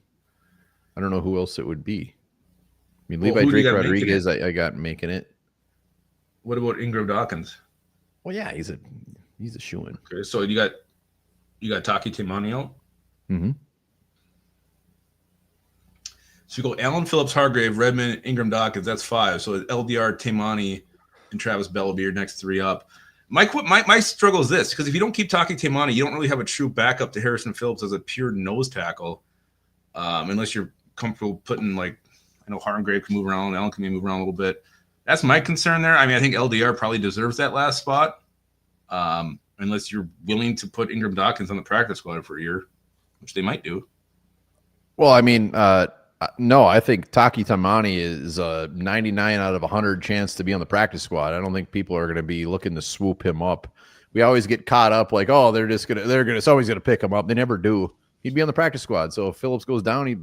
I don't know who else it would be. I mean, Levi Drake Rodriguez, I got making it. What about Ingram Dawkins? Well, yeah, he's a shoo-in. Okay, so you got Taki Taimani out. Mm-hmm. So you go Allen Phillips, Hargrave, Redmond, Ingram Dawkins. That's 5. So LDR, Taimani, and Travis Bell will be your next 3 up. My struggle is this, because if you don't keep Taki Taimani, you don't really have a true backup to Harrison Phillips as a pure nose tackle, unless you're comfortable putting, like, I know Hargrave can move around, Allen can move around a little bit. That's my concern there. I mean, I think LDR probably deserves that last spot, unless you're willing to put Ingram Dawkins on the practice squad for a year, which they might do. Well, I mean, no, I think Taki Taimani is a 99 out of 100 chance to be on the practice squad. I don't think people are going to be looking to swoop him up. We always get caught up like, oh, somebody's going to pick him up. They never do. He'd be on the practice squad. So if Phillips goes down, he'd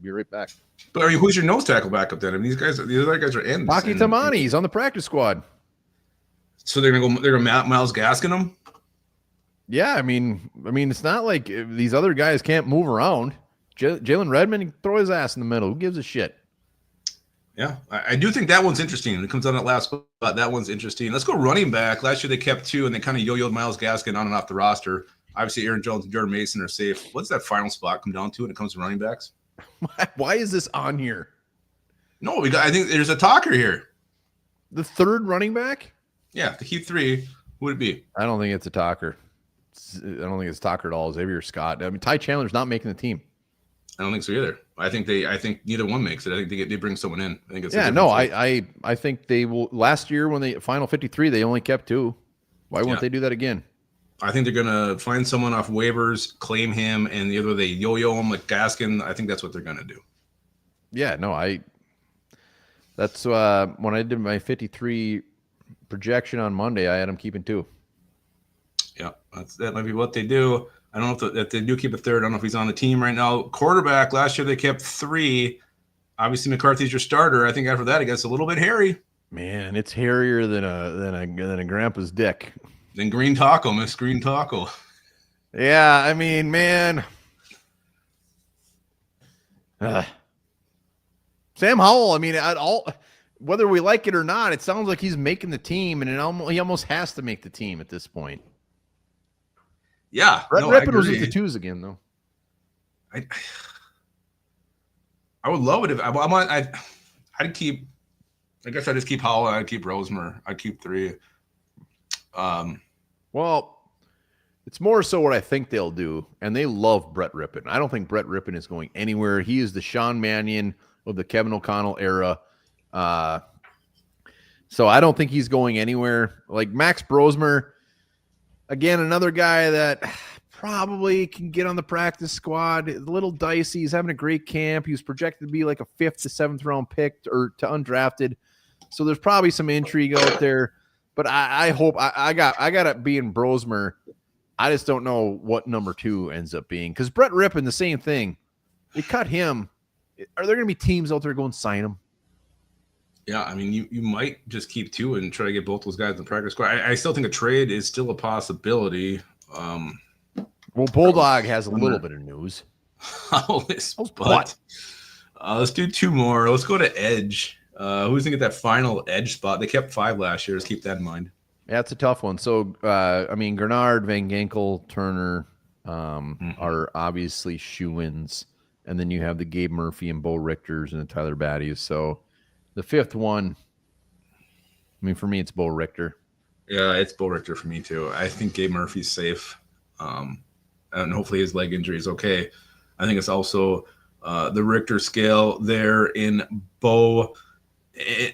be right back. But who's your nose tackle backup then? I mean, the other guys are ends. Taki Taimani, he's on the practice squad. So they're gonna Miles Gaskin him? Yeah, I mean, it's not like these other guys can't move around. Jalen Redmond, he can throw his ass in the middle. Who gives a shit? Yeah, I do think that one's interesting. It comes on that last spot. That one's interesting. Let's go running back. Last year they kept 2, and they kind of yo-yoed Miles Gaskin on and off the roster. Obviously, Aaron Jones and Jordan Mason are safe. What's that final spot come down to when it comes to running backs? Why is this on here? No, I think there's a talker here. The third running back? Yeah, to keep 3, who would it be? I don't think it's a talker. I don't think it's a talker at all. Xavier Scott. I mean, Ty Chandler's not making the team. I don't think so either. I think neither one makes it. I think they bring someone in. I think it's I think they will. Last year when they final 53, they only kept 2. Why won't they do that again? I think they're gonna find someone off waivers, claim him, and either they yo-yo him like Gaskin. I think that's what they're gonna do. Yeah, no, that's when I did my 53 projection on Monday, I had them keeping 2. Yeah, that might be what they do. I don't know if they do keep a third. I don't know if he's on the team right now. Quarterback, last year they kept 3. Obviously, McCarthy's your starter. I think after that, it gets a little bit hairy. Man, it's hairier than a grandpa's dick. Then Green Taco, Miss Green Taco. Yeah, I mean, man. Sam Howell, I mean, whether we like it or not, it sounds like he's making the team, and he almost has to make the team at this point. Yeah. Brett Rippon was with the 2s again, though. I would love it if I'd keep. I guess I'd just keep Howell. I'd keep Rosemer. I'd keep 3. Well, it's more so what I think they'll do, and they love Brett Rippon. I don't think Brett Rippon is going anywhere. He is the Sean Mannion of the Kevin O'Connell era. So I don't think he's going anywhere. Like Max Brosmer, again, another guy that probably can get on the practice squad. A little dicey. He's having a great camp. He was projected to be like a 5th to 7th round pick or to undrafted. So there's probably some intrigue out there. But I hope I got it being Brosmer. I just don't know what number 2 ends up being. Because Brett Rippon, the same thing. They cut him. Are there going to be teams out there going to sign him? Yeah, I mean, you might just keep 2 and try to get both those guys in the practice squad. I still think a trade is still a possibility. Well, Bulldog has a little bit of news. Let's do 2 more. Let's go to Edge. Who's going to get that final edge spot? They kept 5 last year. Just keep that in mind. Yeah, it's a tough one. So, I mean, Gernard, Van Ginkel, Turner are obviously shoo-ins. And then you have the Gabe Murphy and Bo Richters and the Tyler Baddies. So the 5th one, I mean, for me, it's Bo Richter. Yeah, it's Bo Richter for me, too. I think Gabe Murphy's safe. And hopefully his leg injury is okay. I think it's also the Richter scale there in Bo.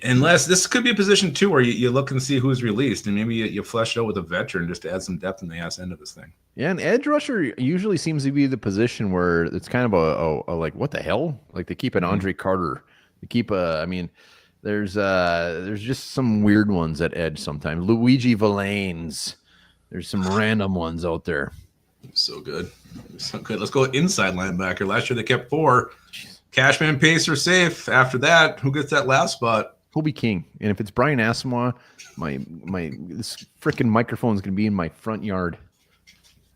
Unless this could be a position too where you look and see who's released, and maybe you flesh it out with a veteran just to add some depth in the ass end of this thing. Yeah, and edge rusher usually seems to be the position where it's kind of a like, what the hell? Like they keep an Andre Carter, they keep there's just some weird ones at edge sometimes. Luigi Valanes, there's some random ones out there. So good. Let's go inside linebacker. Last year they kept 4. Cashman and Pace are safe. After that, who gets that last spot? Kobe King. And if it's Brian Asamoah, this freaking microphone is going to be in my front yard.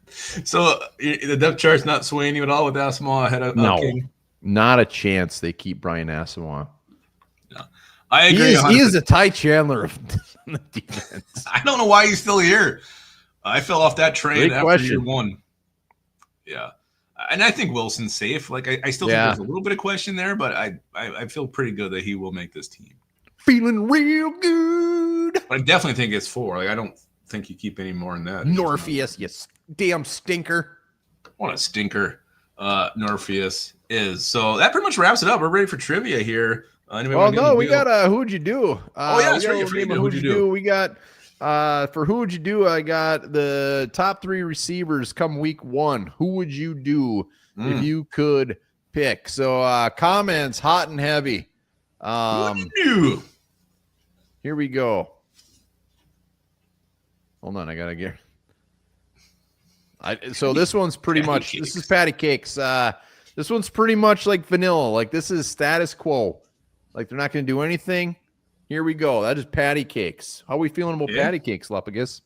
So the depth chart's not swaying you at all with Asamoah ahead of King? Not a chance they keep Brian Asamoah. No. I agree. He is a Ty Chandler of the defense. I don't know why he's still here. I fell off that train after year one. Yeah. And I think Wilson's safe. Like I still think there's a little bit of question there, but I feel pretty good that he will make this team. Feeling real good. But I definitely think it's 4. Like I don't think you keep any more than that. Norpheus, you damn stinker. What a stinker Norpheus is. So that pretty much wraps it up. We're ready for trivia here. We got who'd you do? Who'd you do? We got for who would you do? I got the top 3 receivers come week 1. Who would you do if you could pick? So comments hot and heavy. Here we go. Hold on, I gotta get. So this one's pretty much. This is patty cakes. This one's pretty much like vanilla. Like this is status quo. Like they're not going to do anything. Here we go. That is patty cakes. How are we feeling about patty cakes, Lupagus?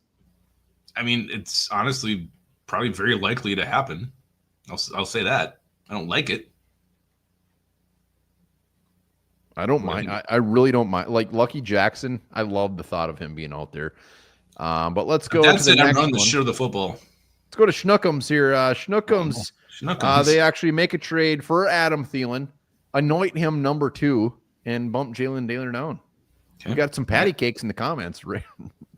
I mean, it's honestly probably very likely to happen. I'll say that. I don't like it. I don't mind. I really don't mind. Like Lucky Jackson, I love the thought of him being out there. But let's go to the next one. I'm the shit of the football. Let's go to Schnookums here. Schnookums. They actually make a trade for Adam Thielen, anoint him number 2, and bump Jalen Nailor down. Okay. We got some patty cakes in the comments. Right?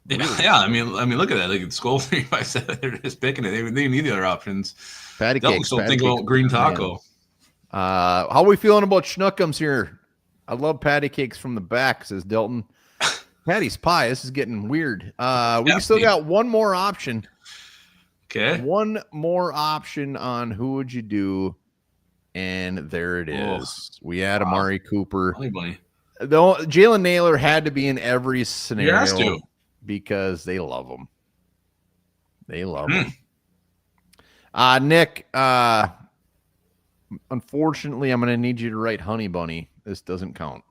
Yeah. I mean, look at that. Like Skull 357, they're just picking it. They need the other options. Patty cakes. Don't think about green taco. How are we feeling about Schnookums here? I love patty cakes from the back, says Delton. Patty's pie. This is getting weird. We still got one more option. Okay. One more option on who would you do, and there it is. We had Amari Cooper. Honey bunny. Though Jalen Nailor had to be in every scenario. He has to. Because they love him. They love him. Nick, unfortunately, I'm going to need you to write Honey Bunny. This doesn't count.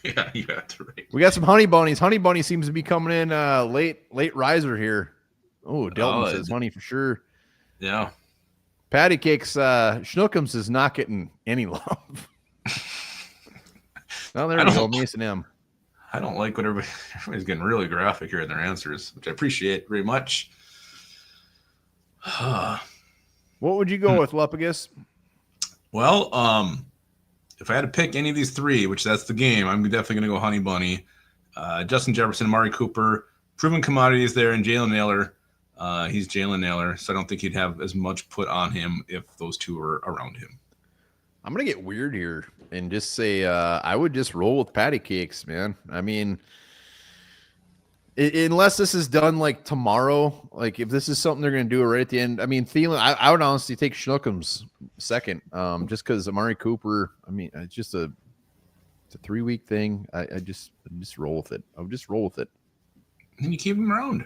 Yeah, you have to write. We got some Honey Bunnies. Honey Bunny seems to be coming in late riser here. Oh, Delton says honey for sure. Yeah. Patty Cakes, Schnookums is not getting any love. Now there we go, Mason M. I don't like what everybody's getting really graphic here in their answers, which I appreciate very much. What would you go with, Lupagus? Well, if I had to pick any of these 3, which that's the game, I'm definitely going to go Honey Bunny. Justin Jefferson, Amari Cooper, proven commodities there, and Jalen Nailor. He's Jalen Nailor, so I don't think he'd have as much put on him if those 2 were around him. I'm going to get weird here and just say I would just roll with patty cakes, man. I mean, unless this is done like tomorrow, like if this is something they're going to do right at the end. I mean, Thielen, I would honestly take Schnookums second, just because Amari Cooper, I mean, it's a 3-week thing. I just roll with it. I would just roll with it. And you keep him around.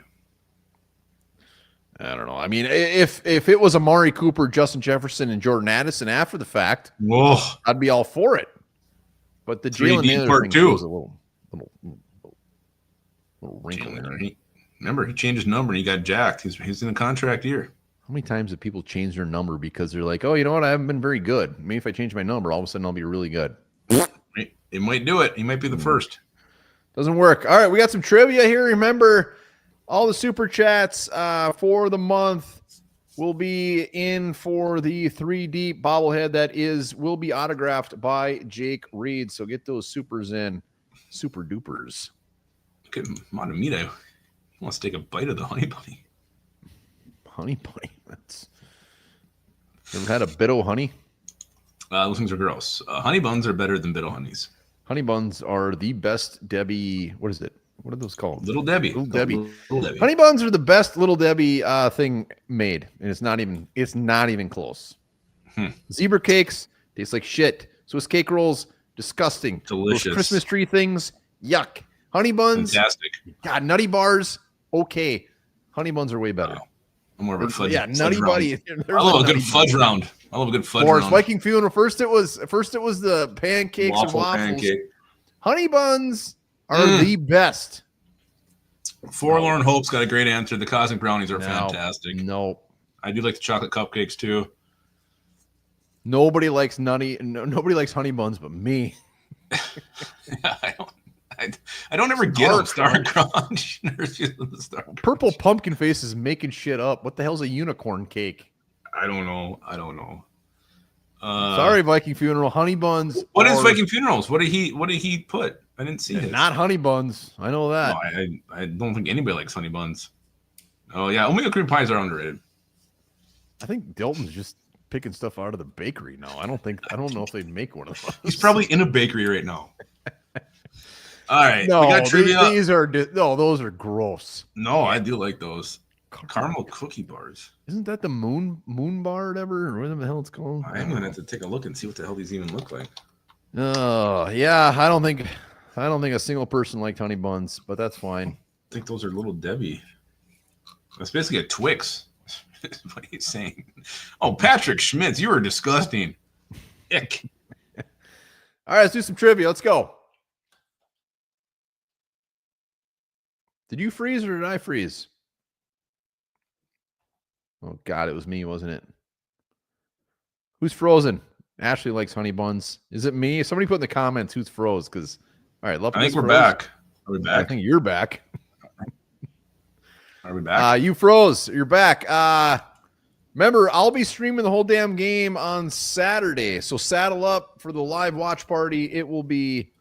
I don't know. I mean, if it was Amari Cooper, Justin Jefferson, and Jordan Addison after the fact, I'd be all for it. But the Jalen Nailor thing was a little wrinkle in there. Remember, he changed his number and he got jacked. He's in a contract year. How many times have people changed their number because they're like, oh, you know what? I haven't been very good. Maybe if I change my number, all of a sudden I'll be really good. It might do it. He might be the first. Doesn't work. All right, we got some trivia here. Remember, all the super chats for the month will be in for the 3D bobblehead that will be autographed by Jake Reed. So get those supers in. Super dupers. Look at Montemita. He wants to take a bite of the honey bunny. Honey bunny. You ever had a bit of honey? Those things are gross. Honey buns are better than Bitto honeys. Honey buns are the best Debbie. What is it? What are those called? Little Debbie. Little Debbie. Honey buns are the best Little Debbie thing made, and it's not even close. Zebra cakes taste like shit. Swiss cake rolls, disgusting. Delicious. Those Christmas tree things, yuck. Honey buns, fantastic. God, nutty bars, okay. Honey buns are way better. Wow. I'm more of a fudge. Yeah, nutty buddy. I love a good fudge round. I love a good fudge round. Viking funeral. First it was the pancakes and waffles. Pancake. Honey buns are the best. Forlorn Hope's got a great answer. The Cosmic Brownies are No, fantastic. No. I do like the chocolate cupcakes too. Nobody likes nobody likes honey buns but me. I don't ever get them. Star Crunch. Purple pumpkin face is making shit up. What the hell's a unicorn cake? I don't know. Sorry, Viking Funeral. Honey buns. What is Viking Funerals? What did he put? I didn't see it. Not honey buns. I know that. No, I don't think anybody likes honey buns. Oh yeah, Omega cream pies are underrated. I think Dalton's just picking stuff out of the bakery now. I don't know if they'd make one of those. He's probably in a bakery right now. All right. No, we got trivia. Those are gross. No, I do like those. Caramel cookie bars. Isn't that the moon bar or whatever? Or whatever the hell it's called? I'm gonna have to take a look and see what the hell these even look like. Oh, yeah. I don't think a single person liked honey buns, but that's fine. I think those are Little Debbie. That's basically a Twix. What are you saying? Oh, Patrick Schmitz, you are disgusting. Ick. All right, let's do some trivia. Let's go. Did you freeze or did I freeze? Oh, God, it was me, wasn't it? Who's frozen? Ashley likes honey buns. Is it me? Somebody put in the comments who's froze. Because, all right, I think we're back. Are we back? I think you're back. Are we back? You froze. You're back. Remember, I'll be streaming the whole damn game on Saturday. So saddle up for the live watch party. It will be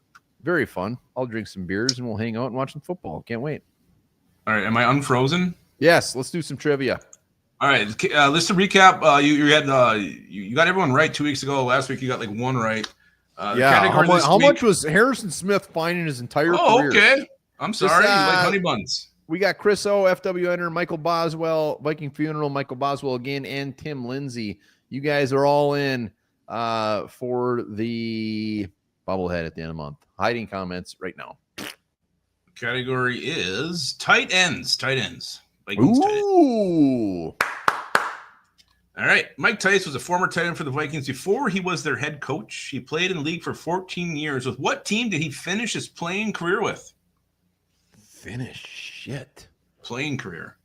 very fun. I'll drink some beers and we'll hang out and watch some football. Can't wait. All right. Am I unfrozen? Yes. Let's do some trivia. All right. Let's recap. You got everyone right 2 weeks ago. Last week you got like one right. How much was Harrison Smith finding his entire career? Oh, okay. I'm sorry. You like honey buns. We got Chris O, FW Enter, Michael Boswell, Viking Funeral, Michael Boswell again, and Tim Lindsay. You guys are all in for the bobblehead at the end of the month. Hiding comments right now. Category is tight ends. Vikings tight ends. Ooh. All right. Mike Tice was a former tight end for the Vikings before he was their head coach. He played in the league for 14 years. With what team did he finish his playing career with? Playing career.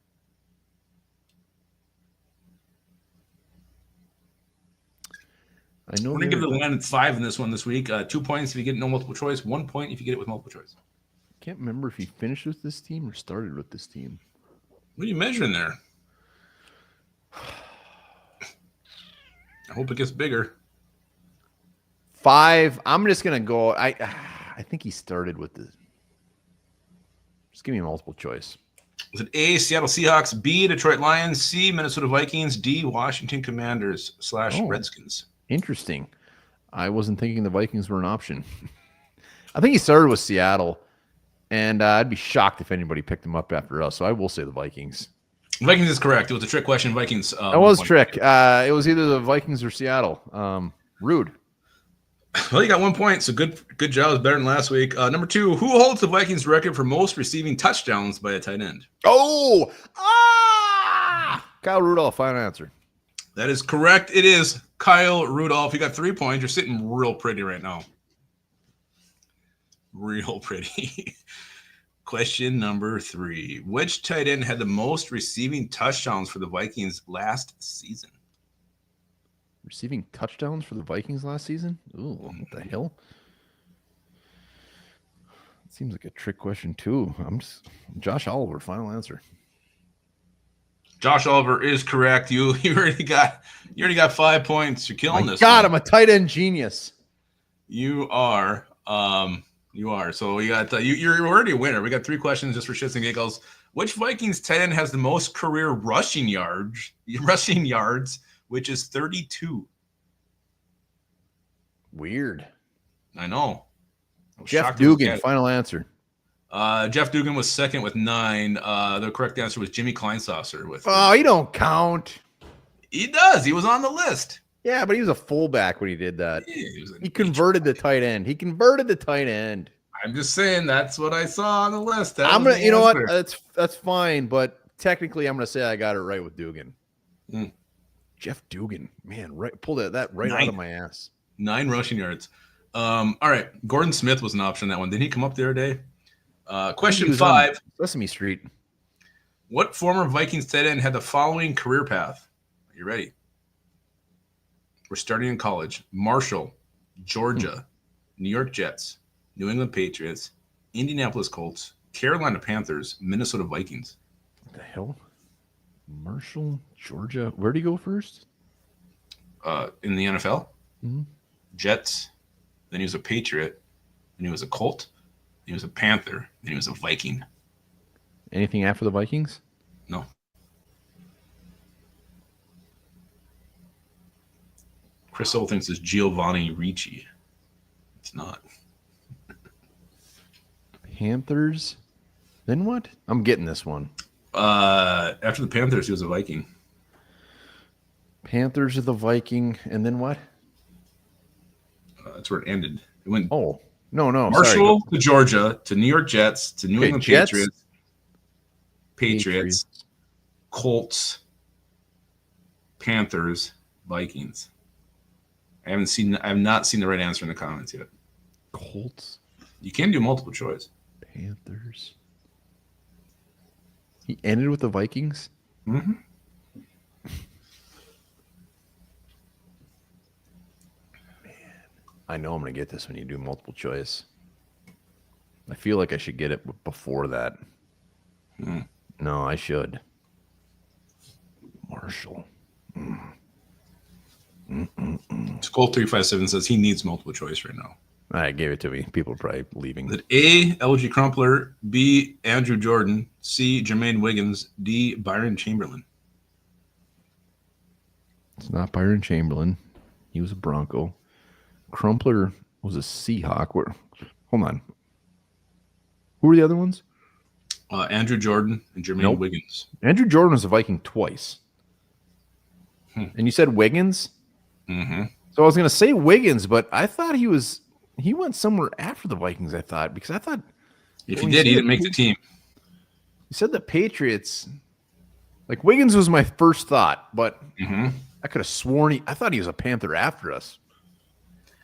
I know. We're going to give the line 5 in this one this week. 2 points if you get no multiple choice. 1 point if you get it with multiple choice. Can't remember if he finished with this team or started with this team. What are you measuring there? I hope it gets bigger. 5. I'm just going to go. I think he started with the. Just give me a multiple choice. Was it A, Seattle Seahawks, B, Detroit Lions, C, Minnesota Vikings, D, Washington Commanders / Redskins? Interesting. I wasn't thinking the Vikings were an option. I think he started with Seattle, and I'd be shocked if anybody picked him up after us, so I will say the Vikings. Vikings is correct. It was a trick question. Vikings. That was a trick. It was either the Vikings or Seattle. Rude. Well, you got 1 point, so good job. It's better than last week. Number 2, who holds the Vikings record for most receiving touchdowns by a tight end? Oh! Kyle Rudolph, final answer. That is correct. It is Kyle Rudolph. You got 3 points. You're sitting real pretty right now. Real pretty. Question number 3. Which tight end had the most receiving touchdowns for the Vikings last season? Receiving touchdowns for the Vikings last season? Ooh, what the hell? Seems like a trick question too. Josh Oliver, final answer. Josh Oliver is correct. You already got 5 points. You're killing this. God, I'm a tight end genius. You are. So you got you're already a winner. We got 3 questions just for shits and giggles. Which Vikings tight end has the most career rushing yards, which is 32? Weird. I know. Jeff Dugan, final answer. Jeff Dugan was second with 9. The correct answer was Jimmy Kleinsasser with. Oh, he don't count. He does. He was on the list. Yeah, but he was a fullback when he did that. Yeah, he converted the tight end. I'm just saying that's what I saw on the list. You know what? That's fine, but technically I'm gonna say I got it right with Dugan. Jeff Dugan, man, pulled that right out of my ass. 9 rushing yards. All right. Gordon Smith was an option on that one. Did he come up the other day? I think he Question was on 5. Sesame Street. What former Vikings tight end had the following career path? Are you ready? We're starting in college. Marshall, Georgia, New York Jets, New England Patriots, Indianapolis Colts, Carolina Panthers, Minnesota Vikings. What the hell? Marshall, Georgia. Where'd he go first? In the NFL? Mm-hmm. Jets. Then he was a Patriot. Then he was a Colt. Then he was a Panther. Then he was a Viking. Anything after the Vikings? No. Chris Soul thinks it's Giovanni Ricci. It's not. Panthers. Then what? I'm getting this one. After the Panthers, he was a Viking. Panthers are the Viking, and then what? That's where it ended. It went No. Marshall to Georgia to New York Jets to New England Jets? Patriots, Colts, Panthers, Vikings. I have not seen the right answer in the comments yet. Colts. You can do multiple choice. Panthers. He ended with the Vikings? Mm-hmm. I know I'm going to get this when you do multiple choice. I feel like I should get it before that. No, I should. Marshall. Skull 357 says he needs multiple choice right now. All right, gave it to me. People are probably leaving. That A, LG Crumpler, B, Andrew Jordan, C, Jermaine Wiggins, D, Byron Chamberlain. It's not Byron Chamberlain. He was a Bronco. Crumpler was a Seahawk. Hold on. Who were the other ones? Andrew Jordan and Jermaine Wiggins. Andrew Jordan was a Viking twice. And you said Wiggins? Mm-hmm. So I was going to say Wiggins, but I thought he went somewhere after the Vikings, I thought. Because I thought... If he did, he didn't make the team. You said the Patriots... Like, Wiggins was my first thought, but I could have sworn I thought he was a Panther after us.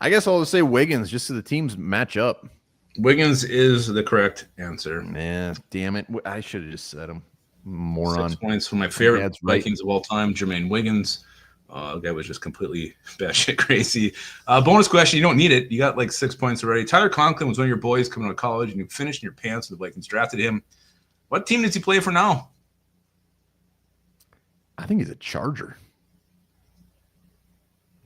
I guess I'll just say Wiggins just so the teams match up. Wiggins is the correct answer. Yeah, damn it. I should have just said him. Moron. 6 points for my favorite Dad's Vikings of all time, Jermaine Wiggins. The guy was just completely batshit crazy. Bonus question. You don't need it. You got like 6 points already. Tyler Conklin was one of your boys coming out of college, and you finished in your pants when the Vikings drafted him. What team does he play for now? I think he's a Charger.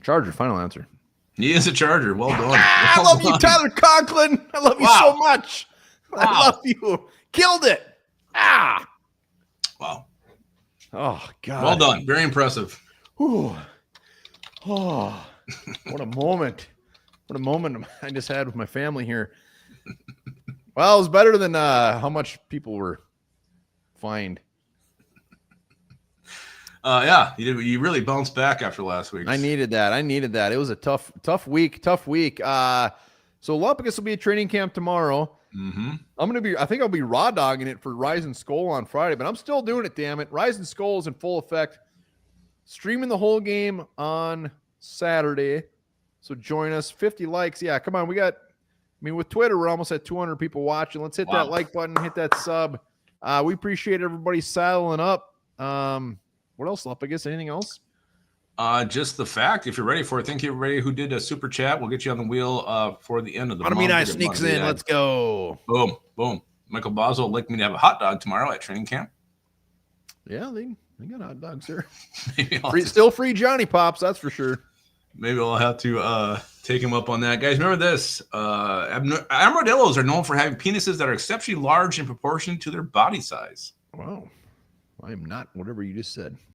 Charger, final answer. He is a Charger. Well done. I love you, Tyler Conklin. I love you so much. I love you. Killed it. Wow. Oh, God. Well done. Very impressive. Ooh. Oh, what a moment. What a moment I just had with my family here. Well, it was better than how much people were fined. Yeah, you really bounced back after last week. I needed that. It was a tough week. So Lumpicus will be at training camp tomorrow. Mm-hmm. I think I'll be raw dogging it for Rise and Skull on Friday, but I'm still doing it, damn it. Rise and Skull is in full effect. Streaming the whole game on Saturday. So join us. 50 likes. Yeah, come on. With Twitter, we're almost at 200 people watching. Let's hit that like button, hit that sub. We appreciate everybody saddling up. What else, Lumpicus? Anything else? Just the fact, if you're ready for it, thank you everybody who did a super chat. We'll get you on the wheel for the end of the month. Nice sneaks in. Let's go. Boom, boom. Michael Boswell would like me to have a hot dog tomorrow at training camp. Yeah, they got hot dogs there. Still free Johnny Pops, that's for sure. Maybe I'll have to take him up on that. Guys, remember this. Armadillos are known for having penises that are exceptionally large in proportion to their body size. Wow. I am not whatever you just said.